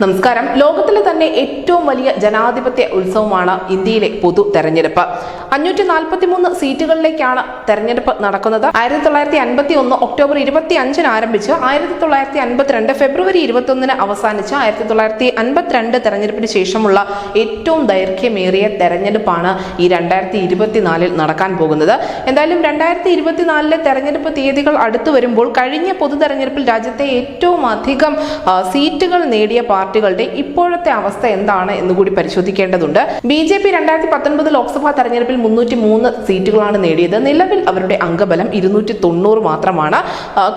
നമസ്കാരം. ലോകത്തിലെ തന്നെ ഏറ്റവും വലിയ ജനാധിപത്യ ഉത്സവമാണ് ഇന്ത്യയിലെ പൊതു തെരഞ്ഞെടുപ്പ്. 543 സീറ്റുകളിലേക്കാണ് തെരഞ്ഞെടുപ്പ് നടക്കുന്നത്. 1951 ഒക്ടോബർ 25 ആരംഭിച്ച് 1952 ഫെബ്രുവരി 21 അവസാനിച്ച് 1952 തെരഞ്ഞെടുപ്പിന് ശേഷമുള്ള ഏറ്റവും ദൈർഘ്യമേറിയ തെരഞ്ഞെടുപ്പാണ് ഈ 2024 നടക്കാൻ പോകുന്നത്. എന്തായാലും 2024 തെരഞ്ഞെടുപ്പ് തീയതികൾ അടുത്തു വരുമ്പോൾ കഴിഞ്ഞ പൊതു തെരഞ്ഞെടുപ്പിൽ രാജ്യത്തെ ഏറ്റവും അധികം സീറ്റുകൾ നേടിയ പാർട്ടികളുടെ ഇപ്പോഴത്തെ അവസ്ഥ എന്താണ് എന്നുകൂടി പരിശോധിക്കേണ്ടതുണ്ട്. BJP 2019 ലോക്സഭാ തെരഞ്ഞെടുപ്പിൽ 303 സീറ്റുകളാണ് നേടിയത്. നിലവിൽ അവരുടെ അംഗബലം 290 മാത്രമാണ്.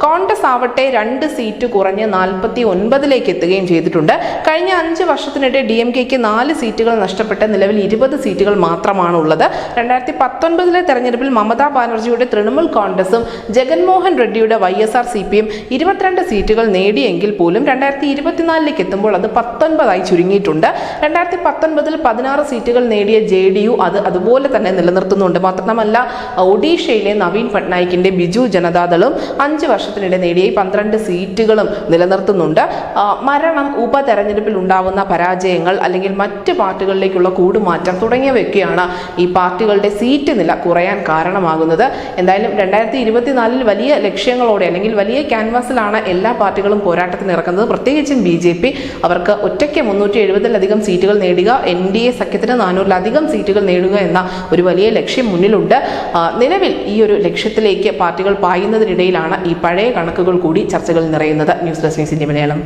കോൺഗ്രസ് ആവട്ടെ 2 സീറ്റ് കുറഞ്ഞ് 49ലേക്ക് എത്തുകയും ചെയ്തിട്ടുണ്ട്. കഴിഞ്ഞ 5 വർഷത്തിനിടെ DMKക്ക് 4 സീറ്റുകൾ നഷ്ടപ്പെട്ട് നിലവിൽ 20 സീറ്റുകൾ മാത്രമാണ് ഉള്ളത്. 2019 തെരഞ്ഞെടുപ്പിൽ മമതാ ബാനർജിയുടെ തൃണമൂൽ കോൺഗ്രസും ജഗൻമോഹൻ റെഡ്ഡിയുടെ YSR CPM 22 സീറ്റുകൾ നേടിയെങ്കിൽ പോലും 2024ലേക്ക് എത്തുമ്പോൾ അത് 19ആയി ചുരുങ്ങിയിട്ടുണ്ട്. 2019 16 സീറ്റുകൾ നേടിയ JDU അതുപോലെ തന്നെ നിലനിർത്തുന്നുണ്ട്. മാത്രമല്ല ഒഡീഷയിലെ നവീൻ പട്നായിക്കിന്റെ ബിജു ജനതാദളും 5 വർഷത്തിനിടെ നേടിയ 12 സീറ്റുകളും നിലനിർത്തുന്നുണ്ട്. മരണം, ഉപതെരഞ്ഞെടുപ്പിൽ ഉണ്ടാവുന്ന പരാജയങ്ങൾ അല്ലെങ്കിൽ മറ്റ് പാർട്ടികളിലേക്കുള്ള കൂടുമാറ്റം തുടങ്ങിയവയൊക്കെയാണ് ഈ പാർട്ടികളുടെ സീറ്റ് നില കുറയാൻ കാരണമാകുന്നത്. എന്തായാലും 2024 വലിയ ലക്ഷ്യങ്ങളോടെ അല്ലെങ്കിൽ വലിയ ക്യാൻവാസിലാണ് എല്ലാ പാർട്ടികളും പോരാട്ടത്തിന് ഇറക്കുന്നത്. പ്രത്യേകിച്ചും BJP അവർക്ക് ഒറ്റയ്ക്ക് 370-ലധികം സീറ്റുകൾ നേടുക, NDA സഖ്യത്തിന് 400-ലധികം സീറ്റുകൾ നേടുക എന്ന ഒരു വലിയ ലക്ഷ്യം മുന്നിലുണ്ട്. നിലവിൽ ഈ ഒരു ലക്ഷ്യത്തിലേക്ക് പാർട്ടികൾ പായുന്നതിനിടയിലാണ് ഈ പഴയ കണക്കുകൾ കൂടി ചർച്ചകൾ നിറയുന്നത്. News desk India Malayalam.